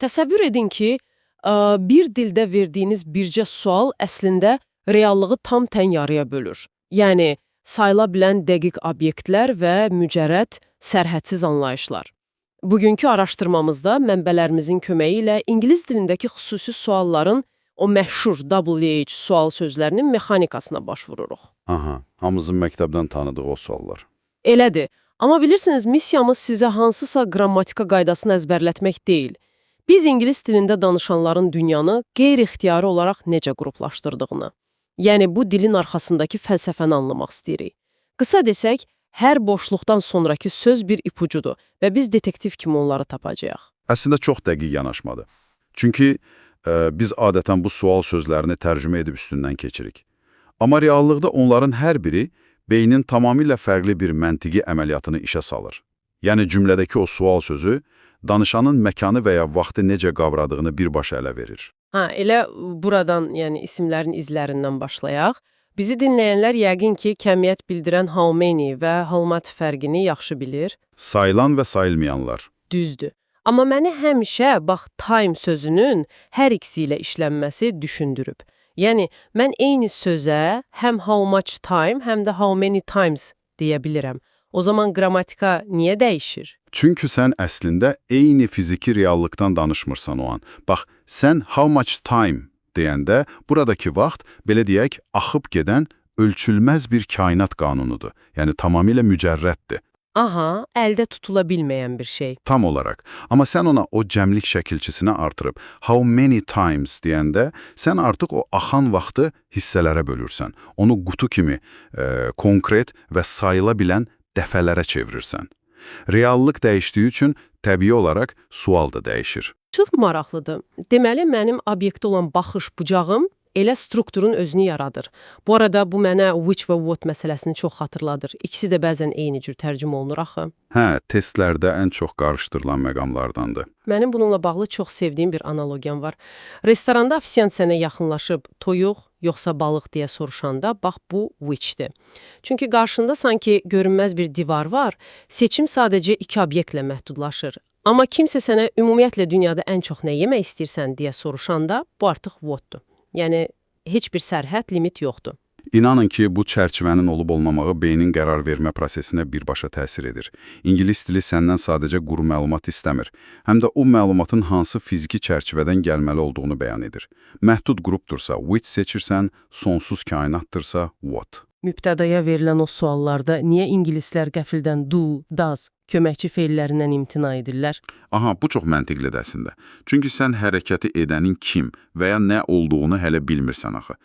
Təsəvvür edin ki, bir dildə verdiyiniz bircə sual əslində reallığı tam tən yarıya bölür. Yəni, sayıla bilən dəqiq obyektlər və mücərrəd sərhədsiz anlayışlar. Bugünkü araşdırmamızda mənbələrimizin köməyi ilə ingilis dilindəki xüsusi sualların o məşhur WH sual sözlərinin mexanikasına baş vururuq. Aha, hamımızın məktəbdən tanıdığı o suallar. Elədir. Amma bilirsiniz, missiyamız sizə hansısa qrammatika qaydasını əzbərlətmək deyil. Biz ingilis dilində danışanların dünyanı qeyri-ixtiyari olaraq necə qruplaşdırdığını, yəni bu dilin arxasındakı fəlsəfəni anlamaq istəyirik. Qısa desək, hər boşluqdan sonraki söz bir ipucudur və biz detektiv kimi onları tapacağıq. Əslində çox dəqiq yanaşmadır. Çünki biz adətən bu sual sözlərini tərcümə edib üstündən keçirik. Amma reallıqda onların hər biri beynin tamamilə fərqli bir məntiqi əməliyyatını işə salır. Yəni cümlədəki o sual sözü danışanın məkanı və ya vaxtı necə qavradığını birbaşa ələ verir. Elə buradan, yəni isimlərin izlərindən başlayaq. Bizi dinləyənlər yəqin ki, kəmiyyət bildirən how many və how much fərqini yaxşı bilir. Sayılan və sayılmayanlar. Düzdür. Amma məni həmişə, bax, time sözünün hər ikisi ilə işlənməsi düşündürüb. Yəni, mən eyni sözə həm how much time, həm də how many times deyə bilirəm. O zaman qrammatika niyə dəyişir? Çünki sən əslində eyni fiziki reallıqdan danışmırsan o an. Bax, sən how much time deyəndə buradakı vaxt, belə deyək, axıb gedən ölçülməz bir kainat qanunudur. Yəni, tamamilə mücərrəddir. Aha, əldə tutula bilməyən bir şey. Tam olaraq. Amma sən ona o cəmlik şəkilçisinə artırıb how many times deyəndə sən artıq o axan vaxtı hissələrə bölürsən. Onu qutu kimi konkret və sayıla bilən dəfələrə çevirirsən. Reallıq dəyişdiyi üçün təbii olaraq sual da dəyişir. Çox maraqlıdır. Deməli, mənim obyektə olan baxış bucağım elə strukturun özünü yaradır. Bu arada bu mənə which və what məsələsini çox xatırladır. İkisi də bəzən eyni cür tərcümə olunur axı. Hə, testlərdə ən çox qarışdırılan məqamlardandır. Mənim bununla bağlı çox sevdiyim bir analogiyam var. Restoranda ofisiant sənə yaxınlaşıb toyuq yoxsa balıq deyə soruşanda, bax bu which'dir. Çünki qarşında sanki görünməz bir divar var, seçim sadəcə iki obyektlə məhdudlaşır. Amma kimsə sənə ümumiyyətlə dünyada ən çox nə yemək istəyirsən deyə soruşanda, bu artıq what'dur. Yəni, heç bir sərhəd, limit yoxdur. İnanın ki, bu çərçivənin olub-olmamağı beynin qərar vermə prosesinə birbaşa təsir edir. İngilis dili səndən sadəcə quru məlumat istəmir, həm də o məlumatın hansı fiziki çərçivədən gəlməli olduğunu bəyan edir. Məhdud qrupdursa which seçirsən, sonsuz kainatdırsa what. Mübtədaya verilən o suallarda niyə ingilislər qəfildən do, does, köməkçi feillərindən imtina edirlər? Aha, bu çox məntiqlidir əslində. Çünki sən hərəkəti edənin kim və ya nə olduğunu hələ bilmirsən axı.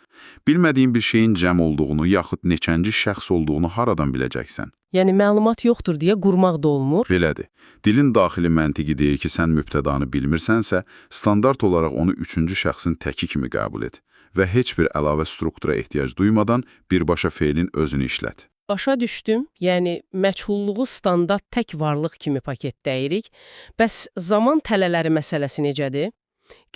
Bilmədiyin bir şeyin cəm olduğunu, yaxud neçənci şəxs olduğunu haradan biləcəksən? Yəni, məlumat yoxdur deyə qurmaq da olmur. Belədir. Dilin daxili məntiqi deyir ki, sən mübtədanı bilmirsənsə, standart olaraq onu üçüncü şəxsin təki kimi qəbul et və heç bir əlavə struktura ehtiyac duymadan birbaşa feilin özünü işlət. Başa düşdüm. Yəni, məchulluğu standart tək varlıq kimi paketləyirik. Bəs zaman tələləri məsələsi necədir?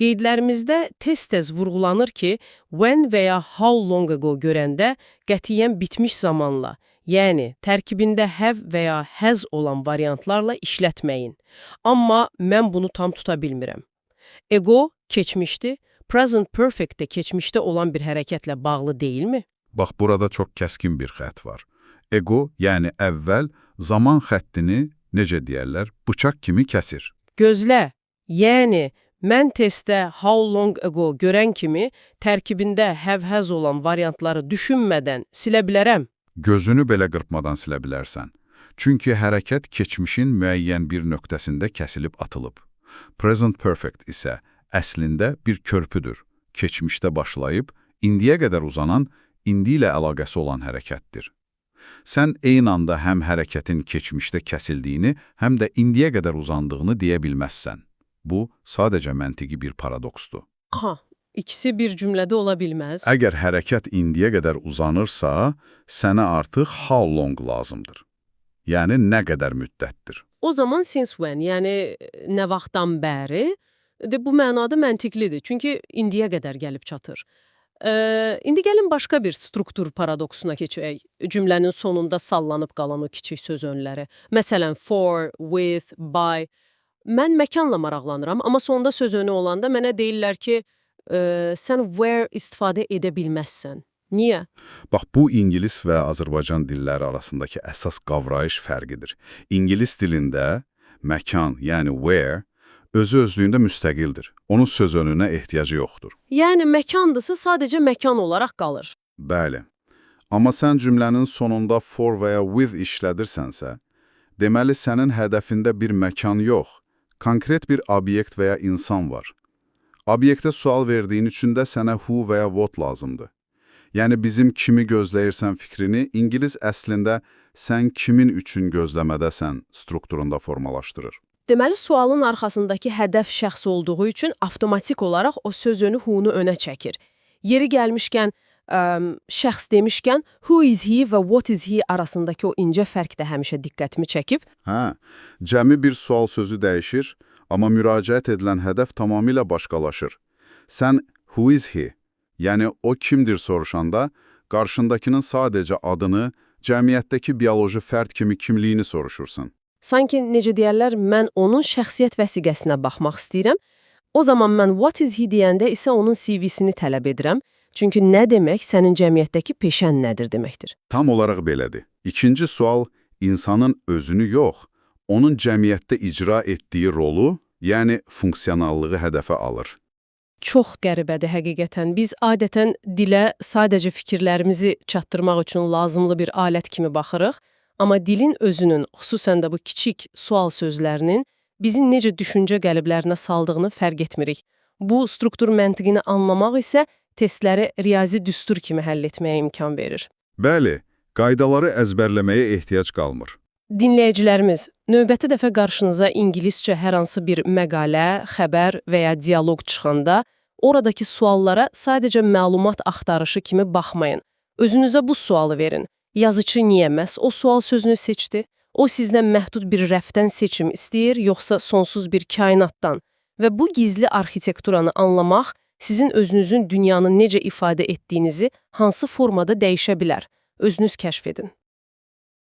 Qeydlərimizdə tez-tez vurğulanır ki, when və ya how long ago görəndə qətiyyən bitmiş zamanla, yəni tərkibində have və ya has olan variantlarla işlətməyin. Amma mən bunu tam tuta bilmirəm. Ego keçmişdi, present perfect də keçmişdə olan bir hərəkətlə bağlı deyilmi? Bax, burada çox kəskin bir xətt var. Ego, yəni əvvəl, zaman xəttini, necə deyərlər, bıçaq kimi kəsir. Gözlə, yəni mən testdə how long ago görən kimi tərkibində have-has olan variantları düşünmədən silə bilərəm. Gözünü belə qırpmadan silə bilərsən. Çünki hərəkət keçmişin müəyyən bir nöqtəsində kəsilib atılıb. Present perfect isə əslində bir körpüdür. Keçmişdə başlayıb, indiyə qədər uzanan, indi ilə əlaqəsi olan hərəkətdir. Sən eyni anda həm hərəkətin keçmişdə kəsildiyini, həm də indiyə qədər uzandığını deyə bilməzsən. Bu, sadəcə məntiqi bir paradoksdur. Aha, ikisi bir cümlədə ola bilməz. Əgər hərəkət indiyə qədər uzanırsa, sənə artıq how long lazımdır. Yəni, nə qədər müddətdir. O zaman since when, yəni nə vaxtdan bəri, bu mənada məntiqlidir. Çünki indiyə qədər gəlib çatır. İndi gəlin başqa bir struktur paradoksuna keçək. Cümlənin sonunda sallanıb qalan o kiçik söz önləri. Məsələn, for, with, by. mən məkanla maraqlanıram, amma sonda söz önü olanda mənə deyirlər ki, sən where istifadə edə bilməzsən. Niyə? Bax, bu İngilis və Azərbaycan dilləri arasındakı əsas qavrayış fərqidir. İngilis dilində məkan, yəni where, özü-özlüyündə müstəqildir. Onun söz önünə ehtiyacı yoxdur. Yəni məkandırsa sadəcə məkan olaraq qalır. Bəli. Amma sən cümlənin sonunda for və ya with işlədirsənsə, deməli sənin hədəfində bir məkan yox, konkret bir obyekt və ya insan var. Obyektə sual verdiyin üçün də sənə who və ya what lazımdır. Yəni bizim kimi gözləyirsən fikrini İngilis əslində sən kimin üçün gözləmədəsən strukturunda formalaşdırır. Deməli, sualın arxasındakı hədəf şəxs olduğu üçün avtomatik olaraq o söz önü who-nu önə çəkir. Yeri gəlmişkən, şəxs demişkən, who is he və what is he arasındakı o incə fərq də həmişə diqqətimi çəkib. Hə, cəmi bir sual sözü dəyişir, amma müraciət edilən hədəf tamamilə başqalaşır. Sən who is he, yəni o kimdir soruşanda, qarşındakının sadəcə adını, cəmiyyətdəki bioloji fərd kimi kimliyini soruşursan. Sanki, necə deyərlər, mən onun şəxsiyyət vəsiqəsinə baxmaq istəyirəm. O zaman mən what is he deyəndə isə onun CV-sini tələb edirəm. Çünki nə demək sənin cəmiyyətdəki peşən nədir deməkdir. Tam olaraq belədir. İkinci sual, insanın özünü yox, onun cəmiyyətdə icra etdiyi rolu, yəni funksionallığı hədəfə alır. Çox qəribədir həqiqətən. Biz adətən dilə sadəcə fikirlərimizi çatdırmaq üçün lazımlı bir alət kimi baxırıq. Amma dilin özünün, xüsusən də bu kiçik sual sözlərinin bizi necə düşüncə qəliblərinə saldığını fərq etmirik. Bu struktur məntiqini anlamaq isə testləri riyazi düstur kimi həll etməyə imkan verir. Bəli, qaydaları əzbərləməyə ehtiyac qalmır. Dinləyicilərimiz, növbəti dəfə qarşınıza ingiliscə hər hansı bir məqalə, xəbər və ya dialoq çıxanda, oradakı suallara sadəcə məlumat axtarışı kimi baxmayın. Özünüzə bu sualı verin. Yazıcı niyə məhz o sual sözünü seçdi? O sizdən məhdud bir rəfdən seçim istəyir, yoxsa sonsuz bir kainatdan? Və bu gizli arxitekturanı anlamaq sizin özünüzün dünyanı necə ifadə etdiyinizi hansı formada dəyişə bilər? Özünüz kəşf edin.